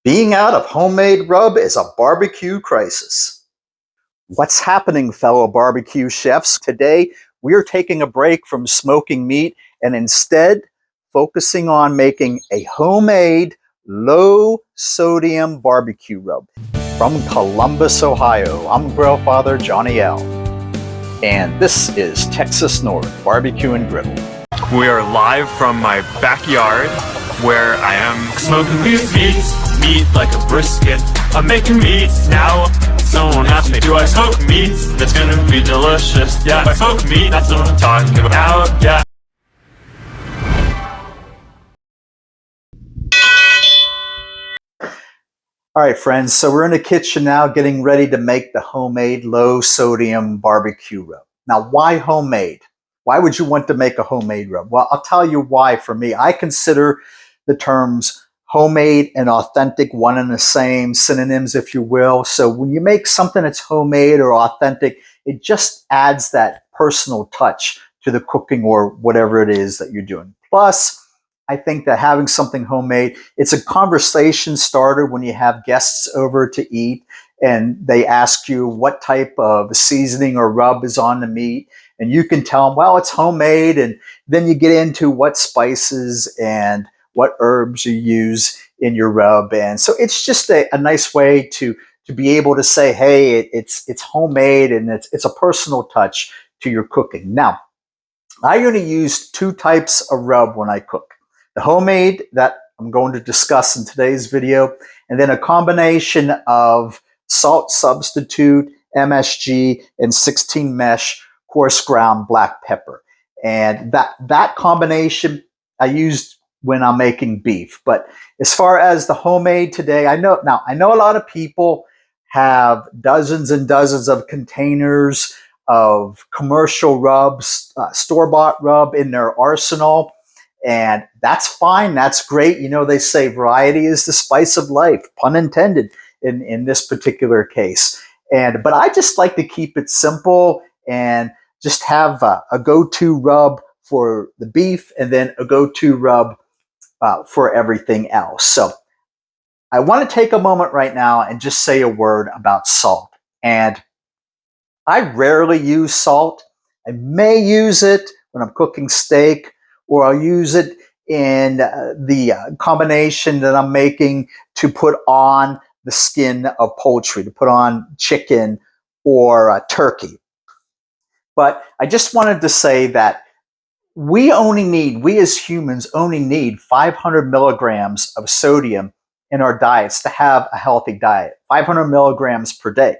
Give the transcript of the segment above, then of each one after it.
Being out of homemade rub is a barbecue crisis. What's happening, fellow barbecue chefs? Today, we're taking a break from smoking meat and instead focusing on making a homemade, low-sodium barbecue rub. From Columbus, Ohio, I'm Grill Father Johnny L. And this is Texas North Barbecue and Griddle. We are live from my backyard where I am smoking these meat like a brisket. I'm making meat now. Someone asked me, do I smoke meat? That's gonna be delicious. Yeah, if I smoke meat, that's what I'm talking about. Yeah. All right, friends, so we're in the kitchen now getting ready to make the homemade low-sodium barbecue rub. Now, why homemade? Why would you want to make a homemade rub? Well, I'll tell you why. For me, I consider the terms homemade and authentic one and the same, synonyms, if you will. So when you make something that's homemade or authentic, it just adds that personal touch to the cooking or whatever it is that you're doing. Plus, I think that having something homemade, it's a conversation starter when you have guests over to eat and they ask you what type of seasoning or rub is on the meat. And you can tell them, well, it's homemade. And then you get into what spices and what herbs you use in your rub. And so it's just a nice way to be able to say, hey, it's homemade and it's a personal touch to your cooking. Now, I only use two types of rub when I cook. The homemade that I'm going to discuss in today's video, and then a combination of salt substitute, MSG, and 16 mesh coarse ground black pepper. And that combination I used when I'm making beef. But as far as the homemade today, I know a lot of people have dozens and dozens of containers of commercial rubs, store-bought rub in their arsenal. And that's fine. That's great. You know, they say variety is the spice of life, pun intended in this particular case. But I just like to keep it simple and just have a go-to rub for the beef and then a go-to rub for everything else. So I want to take a moment right now and just say a word about salt. And I rarely use salt. I may use it when I'm cooking steak, or I'll use it in the combination that I'm making to put on the skin of poultry, to put on chicken or turkey. But I just wanted to say that we as humans only need 500 milligrams of sodium in our diets to have a healthy diet, 500 milligrams per day.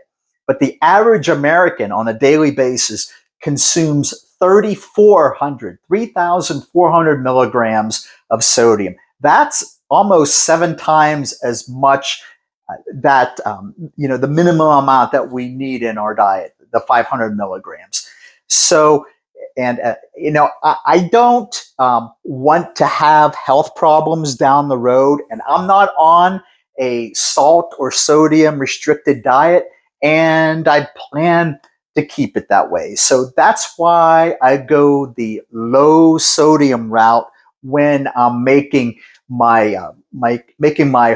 But the average American on a daily basis consumes 3,400 milligrams of sodium. That's almost 7 times as much the minimum amount that we need in our diet, the 500 milligrams. So, I don't want to have health problems down the road, and I'm not on a salt or sodium restricted diet, and I plan to keep it that way. So that's why I go the low sodium route when I'm making my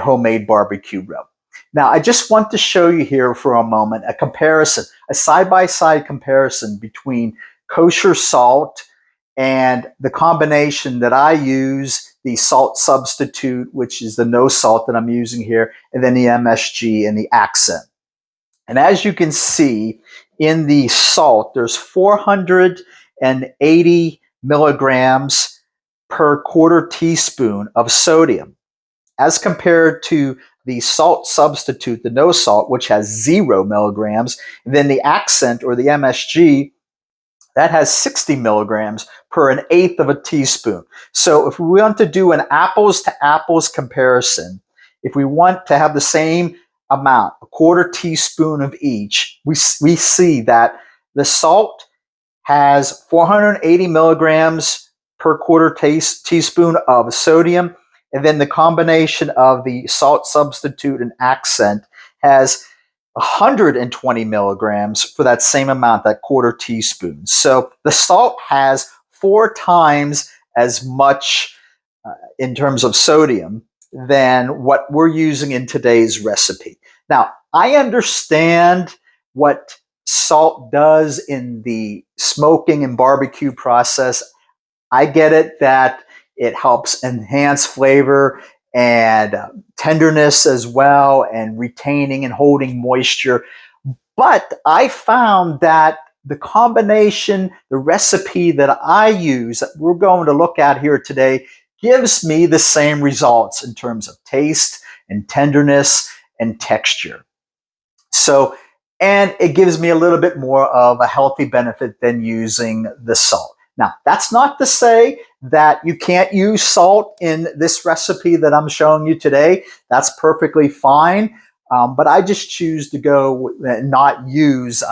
homemade barbecue rub. Now, I just want to show you here for a moment a comparison, a side-by-side comparison between kosher salt and the combination that I use, the salt substitute, which is the no salt that I'm using here, and then the MSG and the Accent. And as you can see in the salt, there's 480 milligrams per quarter teaspoon of sodium, as compared to the salt substitute, the no salt, which has 0 milligrams, and then the Accent or the MSG, that has 60 milligrams per an eighth of a teaspoon. So if we want to do an apples to apples comparison, if we want to have the same amount, a quarter teaspoon of each, we see that the salt has 480 milligrams per quarter teaspoon of sodium, and then the combination of the salt substitute and Accent has 120 milligrams for that same amount, that quarter teaspoon. So the salt has 4 times as much in terms of sodium than what we're using in today's recipe. Now, I understand what salt does in the smoking and barbecue process. I get it that it helps enhance flavor and tenderness as well, and retaining and holding moisture. But I found that the combination, the recipe that I use, that we're going to look at here today, gives me the same results in terms of taste and tenderness and texture. So, and it gives me a little bit more of a healthy benefit than using the salt. Now, that's not to say that you can't use salt in this recipe that I'm showing you today. That's perfectly fine. But I just choose to go and not use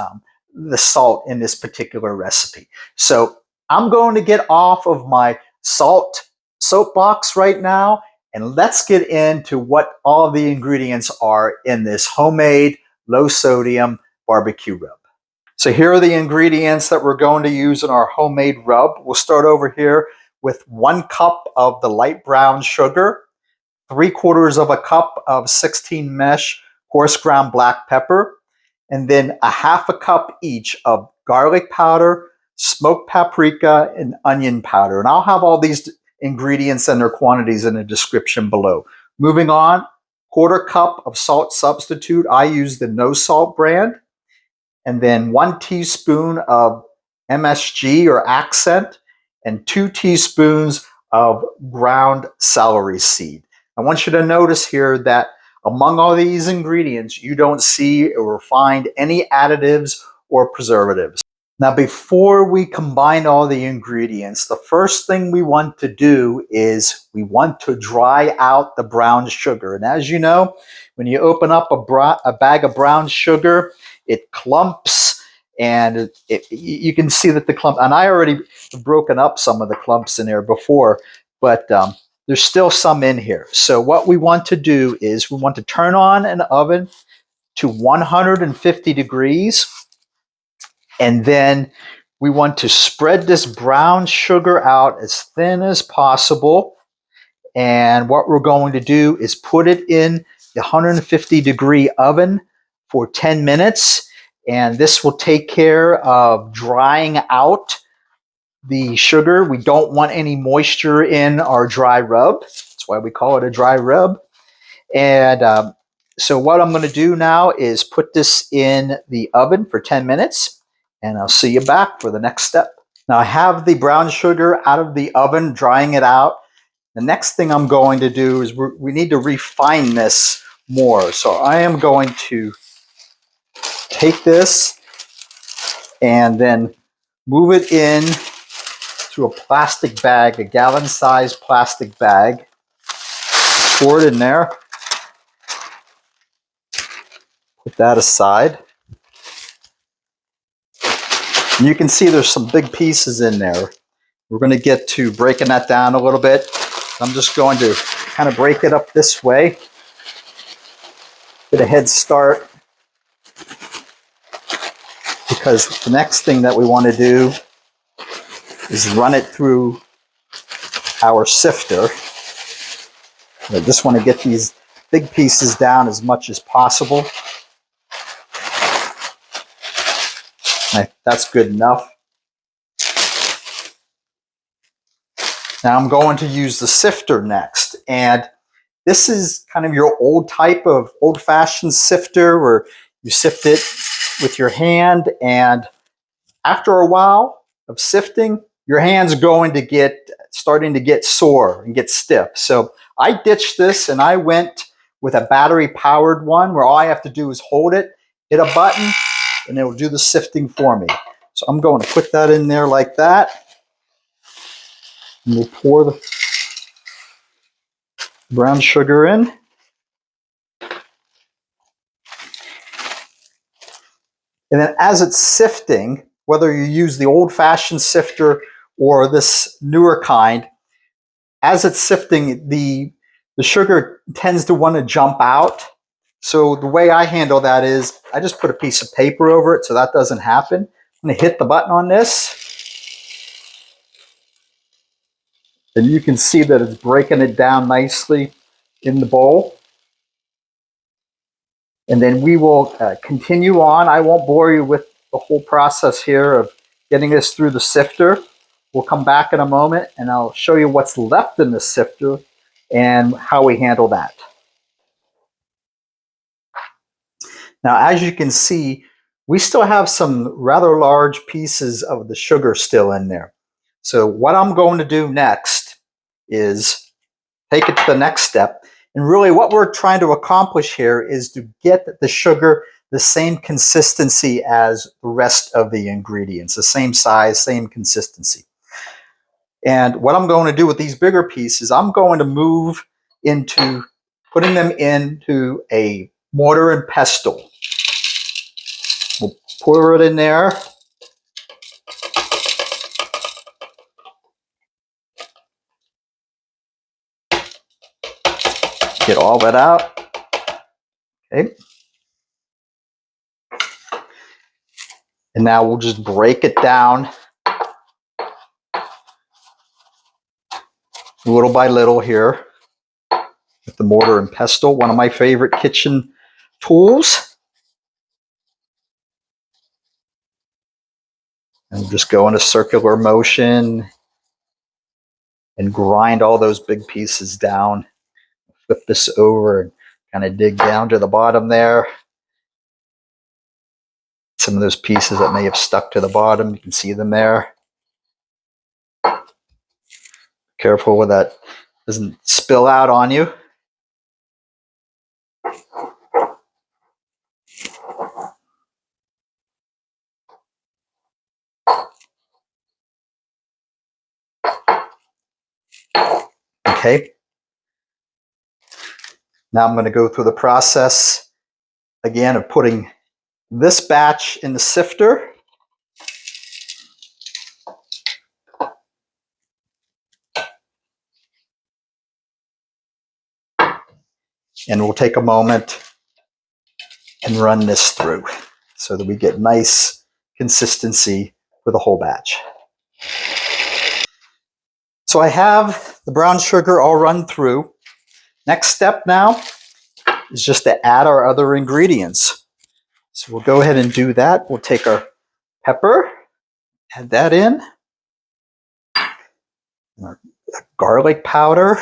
the salt in this particular recipe. So I'm going to get off of my salt soapbox right now, and let's get into what all the ingredients are in this homemade low sodium barbecue rub. So here are the ingredients that we're going to use in our homemade rub. We'll start over here with 1 cup of the light brown sugar, 3/4 of a cup of 16 mesh coarse ground black pepper, and then a 1/2 cup each of garlic powder, smoked paprika, and onion powder. And I'll have all these ingredients and their quantities in the description below. Moving on, 1/4 cup of salt substitute. I use the no salt brand. And then 1 teaspoon of MSG or Accent, and 2 teaspoons of ground celery seed. I want you to notice here that among all these ingredients, you don't see or find any additives or preservatives. Now, before we combine all the ingredients, the first thing we want to do is we want to dry out the brown sugar. And as you know, when you open up a bag of brown sugar, it clumps, and you can see that the clump, and I already broken up some of the clumps in there before, but there's still some in here. So what we want to do is we want to turn on an oven to 150 degrees, and then we want to spread this brown sugar out as thin as possible. And what we're going to do is put it in the 150 degree oven for 10 minutes. And this will take care of drying out the sugar. We don't want any moisture in our dry rub. That's why we call it a dry rub. And so what I'm going to do now is put this in the oven for 10 minutes. And I'll see you back for the next step. Now I have the brown sugar out of the oven, drying it out. The next thing I'm going to do is we need to refine this more. So I am going to take this and then move it in to a plastic bag, a gallon-sized plastic bag. Pour it in there. Put that aside. And you can see there's some big pieces in there. We're going to get to breaking that down a little bit. I'm just going to kind of break it up this way. Get a head start. Because the next thing that we want to do is run it through our sifter. I just want to get these big pieces down as much as possible. That's good enough. Now I'm going to use the sifter next. And this is kind of your old type of old-fashioned sifter where you sift it with your hand, and after a while of sifting, your hand's going to starting to get sore and get stiff. So I ditched this and I went with a battery powered one where all I have to do is hold it, hit a button, and it will do the sifting for me. So I'm going to put that in there like that. And we'll pour the brown sugar in. And then as it's sifting, whether you use the old-fashioned sifter or this newer kind, as it's sifting, the sugar tends to want to jump out. So the way I handle that is I just put a piece of paper over it so that doesn't happen. I'm going to hit the button on this. And you can see that it's breaking it down nicely in the bowl. And then we will continue on. I won't bore you with the whole process here of getting this through the sifter. We'll come back in a moment and I'll show you what's left in the sifter and how we handle that. Now, as you can see, we still have some rather large pieces of the sugar still in there. So what I'm going to do next is take it to the next step. And really what we're trying to accomplish here is to get the sugar the same consistency as the rest of the ingredients, the same size, same consistency. And what I'm going to do with these bigger pieces, I'm going to move into putting them into a mortar and pestle. We'll pour it in there. Get all that out. Okay. And now we'll just break it down little by little here with the mortar and pestle, one of my favorite kitchen tools. And just go in a circular motion and grind all those big pieces down. Flip this over and kind of dig down to the bottom there. Some of those pieces that may have stuck to the bottom, you can see them there. Careful with that, doesn't spill out on you. Okay. Now I'm going to go through the process again of putting this batch in the sifter. And we'll take a moment and run this through so that we get nice consistency for the whole batch. So I have the brown sugar all run through. Next step now is just to add our other ingredients. So we'll go ahead and do that. We'll take our pepper, add that in, our garlic powder,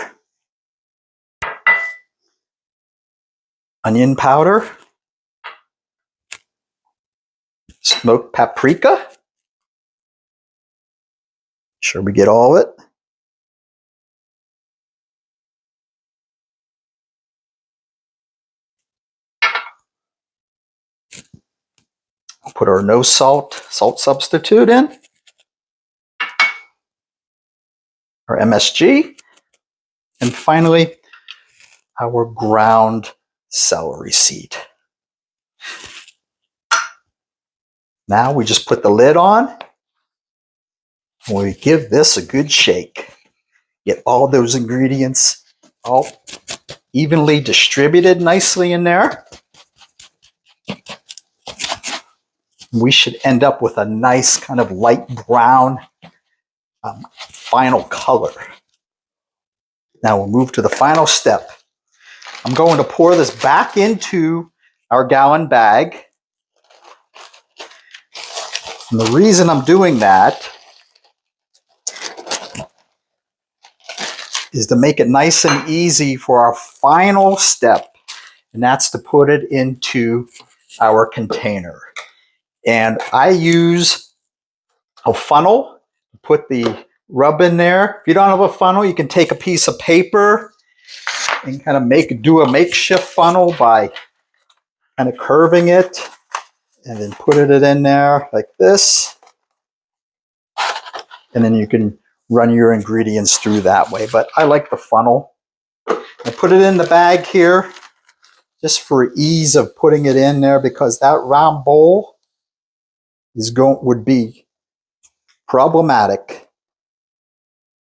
onion powder, smoked paprika. Sure we get all of it. We'll put our no salt substitute in, our MSG, and finally our ground celery seed. Now we just put the lid on and we give this a good shake. Get all those ingredients all evenly distributed nicely in there. We should end up with a nice kind of light brown final color. Now we'll move to the final step. I'm going to pour this back into our gallon bag. And the reason I'm doing that is to make it nice and easy for our final step, and that's to put it into our container. And I use a funnel to put the rub in there. If you don't have a funnel, you can take a piece of paper and kind of do a makeshift funnel by kind of curving it and then put it in there like this. And then you can run your ingredients through that way. But I like the funnel. I put it in the bag here just for ease of putting it in there, because that round bowl would be problematic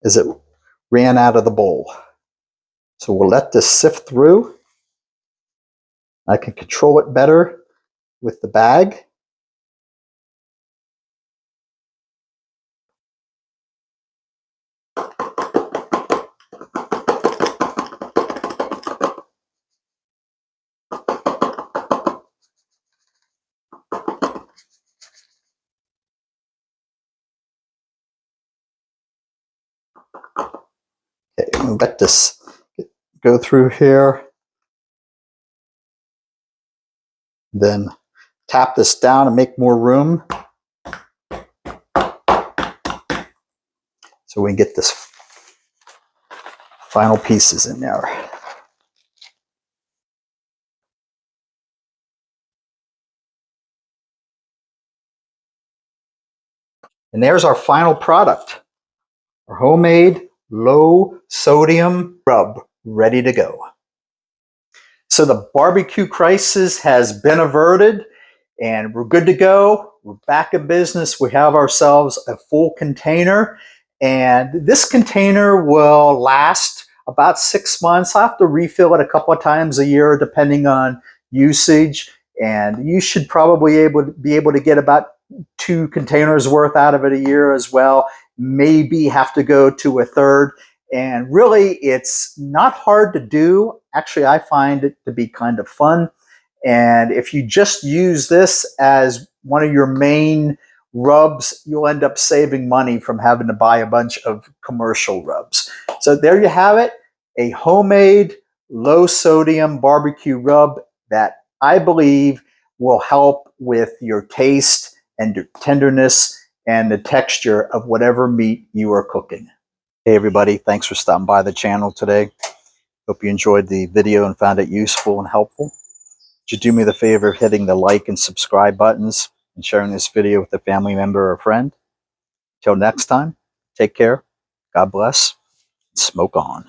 as it ran out of the bowl. So we'll let this sift through. I can control it better with the bag. let this go through here. Then tap this down and make more room so we can get this final pieces in there. And there's our final product, our homemade low sodium rub, ready to go. So the barbecue crisis has been averted and we're good to go. We're back in business. We have ourselves a full container, and this container will last about 6 months. I have to refill it a couple of times a year depending on usage, and you should probably be able to get about 2 containers worth out of it a year as well. Maybe have to go to a third. And really, it's not hard to do. Actually, I find it to be kind of fun. And if you just use this as one of your main rubs, you'll end up saving money from having to buy a bunch of commercial rubs. So there you have it, a homemade low sodium barbecue rub that I believe will help with your taste and your tenderness and the texture of whatever meat you are cooking. Hey everybody, thanks for stopping by the channel today. Hope you enjoyed the video and found it useful and helpful. Would you do me the favor of hitting the like and subscribe buttons and sharing this video with a family member or friend? Till next time, take care, God bless, and smoke on.